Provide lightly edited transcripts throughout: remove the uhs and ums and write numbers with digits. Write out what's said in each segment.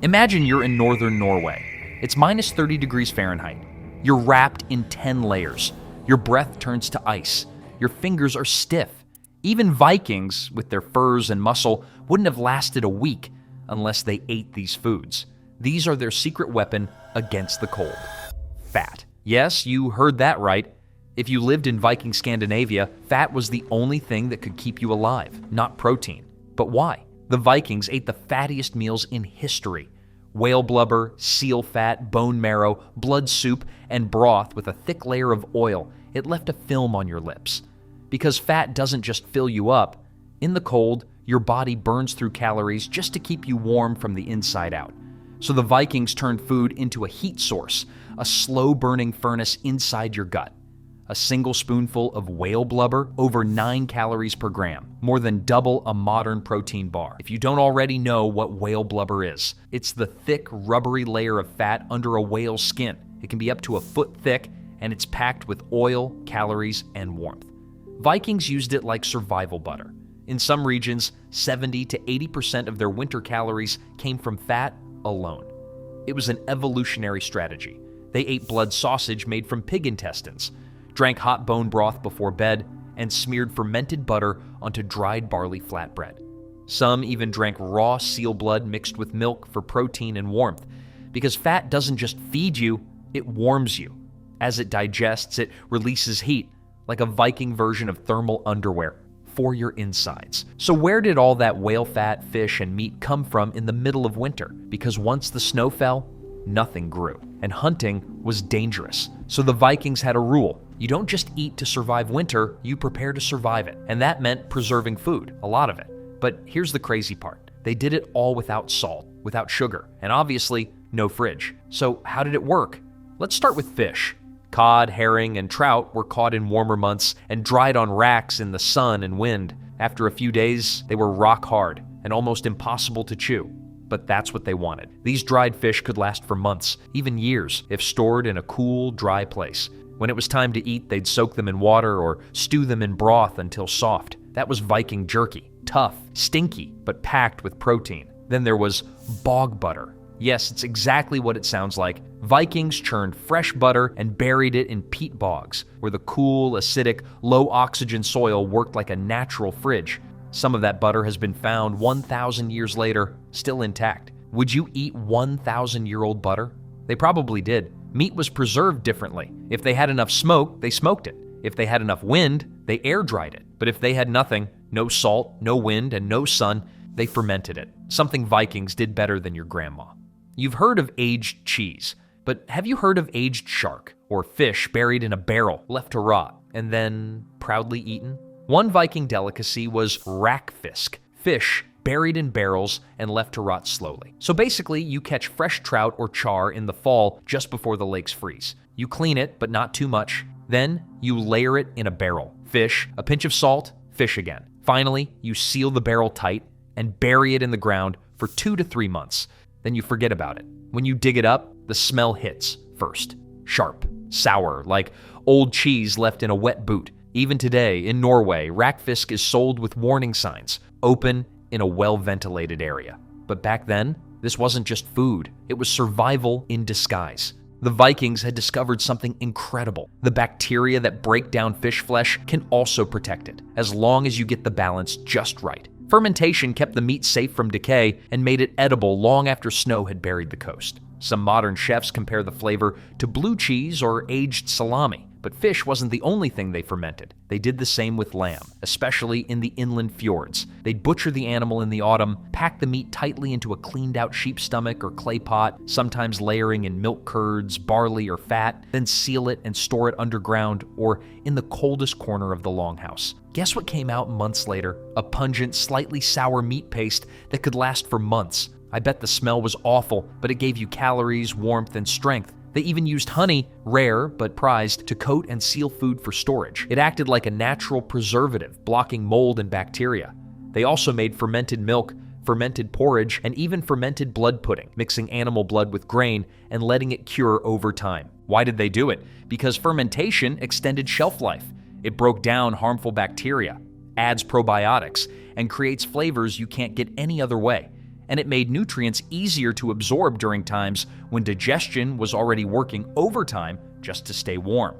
Imagine you're in northern Norway. It's minus 30 degrees Fahrenheit. You're wrapped in 10 layers. Your breath turns to ice. Your fingers are stiff. Even Vikings, with their furs and muscle, wouldn't have lasted a week unless they ate these foods. These are their secret weapon against the cold. Fat. Yes, you heard that right. If you lived in Viking Scandinavia, fat was the only thing that could keep you alive, not protein. But why? The Vikings ate the fattiest meals in history. Whale blubber, seal fat, bone marrow, blood soup, and broth with a thick layer of oil. It left a film on your lips. Because fat doesn't just fill you up. In the cold, your body burns through calories just to keep you warm from the inside out. So the Vikings turned food into a heat source, a slow-burning furnace inside your gut. A single spoonful of whale blubber, over 9 calories per gram, more than double a modern protein bar. If you don't already know what whale blubber is, it's the thick, rubbery layer of fat under a whale's skin. It can be up to a foot thick, and it's packed with oil, calories, and warmth. Vikings used it like survival butter. In some regions, 70 to 80% of their winter calories came from fat alone. It was an evolutionary strategy. They ate blood sausage made from pig intestines, drank hot bone broth before bed, and smeared fermented butter onto dried barley flatbread. Some even drank raw seal blood mixed with milk for protein and warmth, because fat doesn't just feed you, it warms you. As it digests, it releases heat, like a Viking version of thermal underwear, for your insides. So where did all that whale fat, fish, and meat come from in the middle of winter? Because once the snow fell, nothing grew, and hunting was dangerous. So the Vikings had a rule. You don't just eat to survive winter, you prepare to survive it. And that meant preserving food, a lot of it. But here's the crazy part. They did it all without salt, without sugar, and obviously no fridge. So how did it work? Let's start with fish. Cod, herring, and trout were caught in warmer months and dried on racks in the sun and wind. After a few days, they were rock hard and almost impossible to chew. But that's what they wanted. These dried fish could last for months, even years, if stored in a cool, dry place. When it was time to eat, they'd soak them in water or stew them in broth until soft. That was Viking jerky. Tough, stinky, but packed with protein. Then there was bog butter. Yes, it's exactly what it sounds like. Vikings churned fresh butter and buried it in peat bogs, where the cool, acidic, low-oxygen soil worked like a natural fridge. Some of that butter has been found 1,000 years later, still intact. Would you eat 1,000-year-old butter? They probably did. Meat was preserved differently. If they had enough smoke, they smoked it. If they had enough wind, they air-dried it. But if they had nothing, no salt, no wind, and no sun, they fermented it. Something Vikings did better than your grandma. You've heard of aged cheese, but have you heard of aged shark, or fish buried in a barrel, left to rot, and then proudly eaten? One Viking delicacy was rakfisk, fish buried in barrels and left to rot slowly. So basically, you catch fresh trout or char in the fall just before the lakes freeze. You clean it, but not too much. Then you layer it in a barrel. Fish, a pinch of salt, fish again. Finally, you seal the barrel tight and bury it in the ground for 2 to 3 months. Then you forget about it. When you dig it up, the smell hits first. Sharp, sour, like old cheese left in a wet boot. Even today, in Norway, rakfisk is sold with warning signs, open in a well-ventilated area. But back then, this wasn't just food. It was survival in disguise. The Vikings had discovered something incredible. The bacteria that break down fish flesh can also protect it, as long as you get the balance just right. Fermentation kept the meat safe from decay and made it edible long after snow had buried the coast. Some modern chefs compare the flavor to blue cheese or aged salami. But fish wasn't the only thing they fermented. They did the same with lamb, especially in the inland fjords. They'd butcher the animal in the autumn, pack the meat tightly into a cleaned-out sheep's stomach or clay pot, sometimes layering in milk curds, barley, or fat, then seal it and store it underground or in the coldest corner of the longhouse. Guess what came out months later? A pungent, slightly sour meat paste that could last for months. I bet the smell was awful, but it gave you calories, warmth, and strength. They even used honey, rare but prized, to coat and seal food for storage. It acted like a natural preservative, blocking mold and bacteria. They also made fermented milk, fermented porridge, and even fermented blood pudding, mixing animal blood with grain and letting it cure over time. Why did they do it? Because fermentation extended shelf life. It broke down harmful bacteria, adds probiotics, and creates flavors you can't get any other way. and it made nutrients easier to absorb during times when digestion was already working overtime just to stay warm.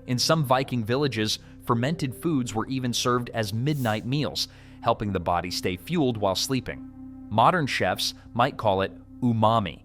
In some Viking villages, fermented foods were even served as midnight meals, helping the body stay fueled while sleeping. Modern chefs might call it umami.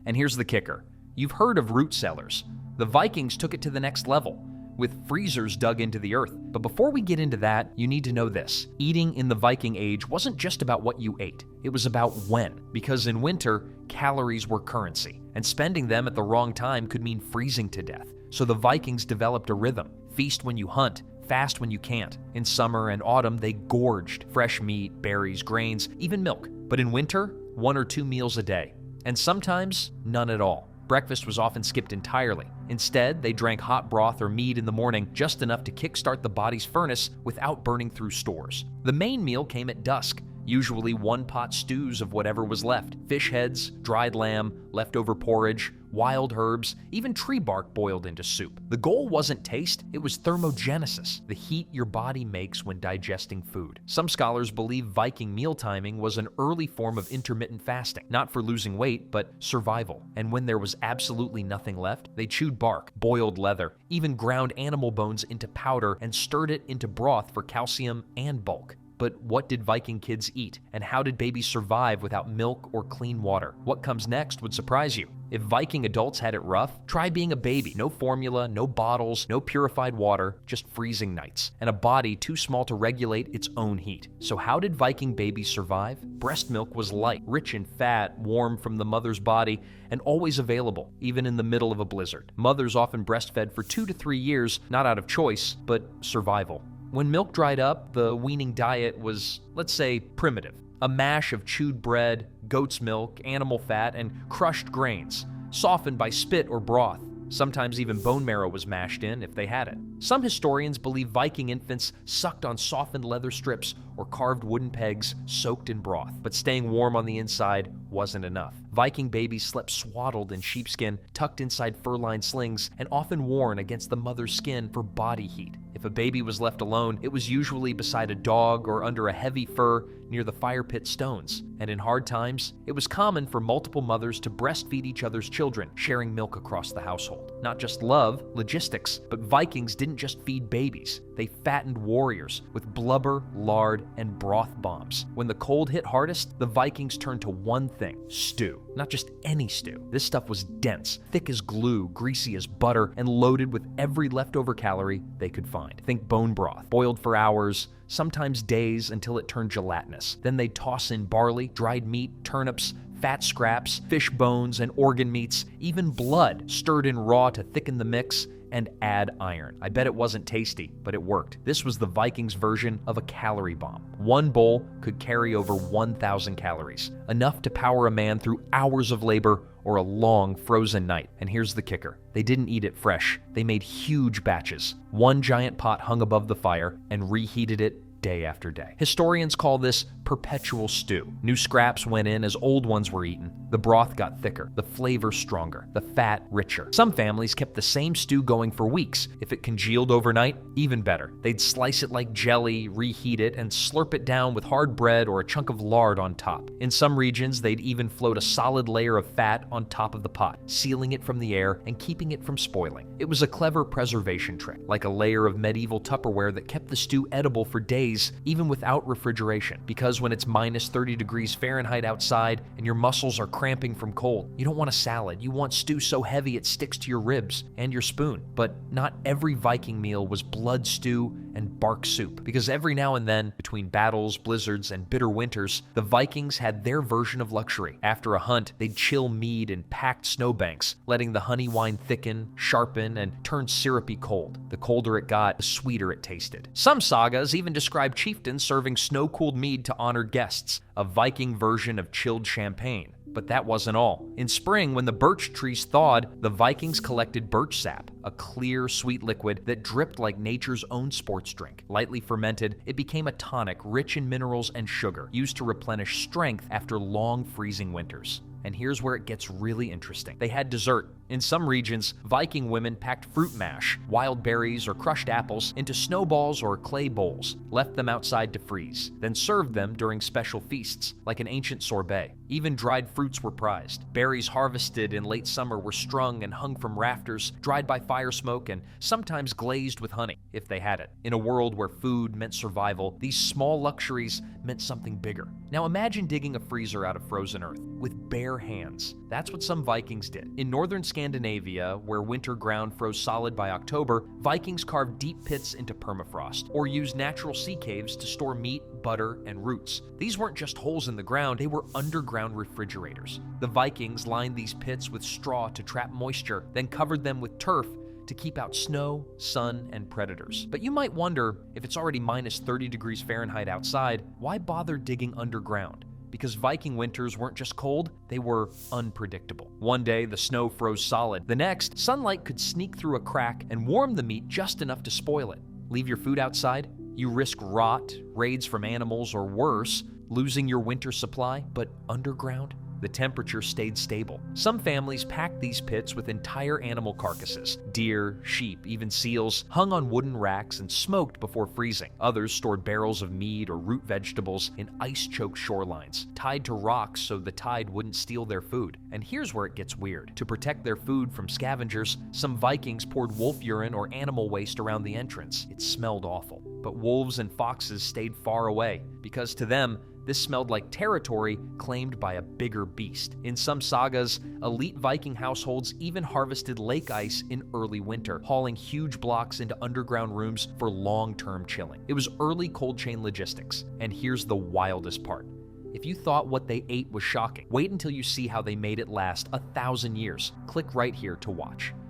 And here's the kicker. You've heard of root cellars. The Vikings took it to the next level, with freezers dug into the earth. But before we get into that, you need to know this. Eating in the Viking Age wasn't just about what you ate. It was about when. Because in winter, calories were currency, and spending them at the wrong time could mean freezing to death. So the Vikings developed a rhythm. Feast when you hunt, fast when you can't. In summer and autumn, they gorged fresh meat, berries, grains, even milk. But in winter, 1 or 2 meals a day. And sometimes, none at all. Breakfast was often skipped entirely. Instead, they drank hot broth or mead in the morning, just enough to kickstart the body's furnace without burning through stores. The main meal came at dusk, usually one-pot stews of whatever was left. Fish heads, dried lamb, leftover porridge, wild herbs, even tree bark boiled into soup. The goal wasn't taste, it was thermogenesis, the heat your body makes when digesting food. Some scholars believe Viking meal timing was an early form of intermittent fasting, not for losing weight, but survival. And when there was absolutely nothing left, they chewed bark, boiled leather, even ground animal bones into powder and stirred it into broth for calcium and bulk. But what did Viking kids eat? And how did babies survive without milk or clean water? What comes next would surprise you. If Viking adults had it rough, try being a baby. No formula, no bottles, no purified water, just freezing nights, and a body too small to regulate its own heat. So how did Viking babies survive? Breast milk was light, rich in fat, warm from the mother's body, and always available, even in the middle of a blizzard. Mothers often breastfed for 2 to 3 years, not out of choice, but survival. When milk dried up, the weaning diet was, let's say, primitive. A mash of chewed bread, goat's milk, animal fat, and crushed grains, softened by spit or broth. Sometimes even bone marrow was mashed in if they had it. Some historians believe Viking infants sucked on softened leather strips or carved wooden pegs soaked in broth, but staying warm on the inside wasn't enough. Viking babies slept swaddled in sheepskin, tucked inside fur-lined slings, and often worn against the mother's skin for body heat. If a baby was left alone, it was usually beside a dog or under a heavy fur near the fire pit stones. And in hard times, it was common for multiple mothers to breastfeed each other's children, sharing milk across the household. Not just love, logistics, but Vikings didn't just feed babies. They fattened warriors with blubber, lard, and broth bombs. When the cold hit hardest, the Vikings turned to one thing: stew. Not just any stew. This stuff was dense, thick as glue, greasy as butter, and loaded with every leftover calorie they could find. Think bone broth, boiled for hours, sometimes days, until it turned gelatinous. Then they'd toss in barley, dried meat, turnips, fat scraps, fish bones, and organ meats, even blood stirred in raw to thicken the mix and add iron. I bet it wasn't tasty, but it worked. This was the Vikings' version of a calorie bomb. One bowl could carry over 1,000 calories, enough to power a man through hours of labor or a long frozen night. And here's the kicker. They didn't eat it fresh. They made huge batches. One giant pot hung above the fire and reheated it day after day. Historians call this perpetual stew. New scraps went in as old ones were eaten. The broth got thicker, the flavor stronger, the fat richer. Some families kept the same stew going for weeks. If it congealed overnight, even better. They'd slice it like jelly, reheat it, and slurp it down with hard bread or a chunk of lard on top. In some regions, they'd even float a solid layer of fat on top of the pot, sealing it from the air and keeping it from spoiling. It was a clever preservation trick, like a layer of medieval Tupperware that kept the stew edible for days, even without refrigeration. Because when it's minus 30 degrees Fahrenheit outside and your muscles are cramping from cold, you don't want a salad. You want stew so heavy it sticks to your ribs and your spoon. But not every Viking meal was blood stew and bark soup, because every now and then, between battles, blizzards, and bitter winters, the Vikings had their version of luxury. After a hunt, they'd chill mead in packed snowbanks, letting the honey wine thicken, sharpen, and turn syrupy cold. The colder it got, the sweeter it tasted. Some sagas even describe chieftains serving snow-cooled mead to honored guests, a Viking version of chilled champagne. But that wasn't all. In spring, when the birch trees thawed, the Vikings collected birch sap, a clear, sweet liquid that dripped like nature's own sports drink. Lightly fermented, it became a tonic rich in minerals and sugar, used to replenish strength after long freezing winters. And here's where it gets really interesting. They had dessert. In some regions, Viking women packed fruit mash, wild berries, or crushed apples into snowballs or clay bowls, left them outside to freeze, then served them during special feasts, like an ancient sorbet. Even dried fruits were prized. Berries harvested in late summer were strung and hung from rafters, dried by fire smoke, and sometimes glazed with honey, if they had it. In a world where food meant survival, these small luxuries meant something bigger. Now imagine digging a freezer out of frozen earth with bare hands. That's what some Vikings did. In northern Scandinavia, where winter ground froze solid by October, Vikings carved deep pits into permafrost, or used natural sea caves to store meat, butter, and roots. These weren't just holes in the ground, they were underground refrigerators. The Vikings lined these pits with straw to trap moisture, then covered them with turf to keep out snow, sun, and predators. But you might wonder, if it's already minus 30 degrees Fahrenheit outside, why bother digging underground? Because Viking winters weren't just cold, they were unpredictable. One day, the snow froze solid. The next, sunlight could sneak through a crack and warm the meat just enough to spoil it. Leave your food outside? You risk rot, raids from animals, or worse, losing your winter supply. But underground? The temperature stayed stable. Some families packed these pits with entire animal carcasses. Deer, sheep, even seals, hung on wooden racks and smoked before freezing. Others stored barrels of meat or root vegetables in ice-choked shorelines, tied to rocks so the tide wouldn't steal their food. And here's where it gets weird. To protect their food from scavengers, some Vikings poured wolf urine or animal waste around the entrance. It smelled awful. But wolves and foxes stayed far away, because to them, this smelled like territory claimed by a bigger beast. In some sagas, elite Viking households even harvested lake ice in early winter, hauling huge blocks into underground rooms for long-term chilling. It was early cold chain logistics. And here's the wildest part. If you thought what they ate was shocking, wait until you see how they made it last 1,000 years. Click right here to watch.